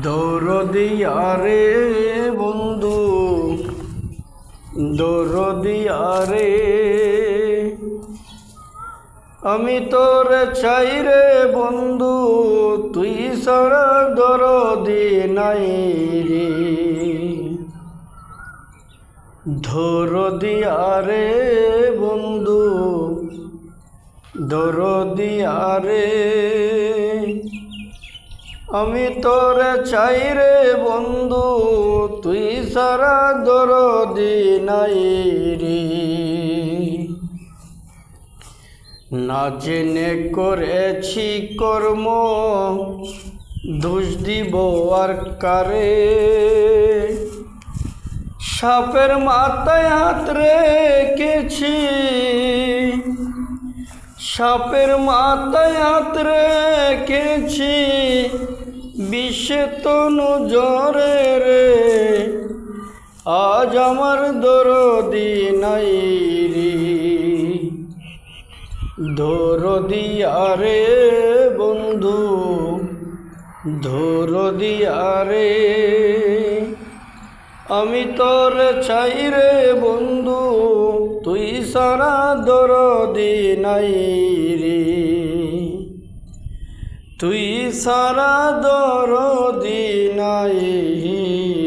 দরদিয়া রে বন্ধু, দরদিয়া রে, আমি তোর চাই রে বন্ধু, তুই ছাড়া দরদি নাই রে। দরদিয়া রে বন্ধু, দরদিয়া রে, আমি তোর চাই রে বন্ধু, তুই সারা দরদি নাই রে। না জেনে করেছি কর্ম, দোষ দিব আর কারে। সাপের মাথায় হাত রেখেছি, সাপের মাথায় হাত রেখেছি, বিষে তনু জ্বরে রে। আজ আমার দরদি নাই রে। দরদিয়া রে বন্ধু, দরদিয়া রে, আমি তোর চাই রে বন্ধু, তুই সারা দরদি নাই রে। তুই সারা দরদি নাই।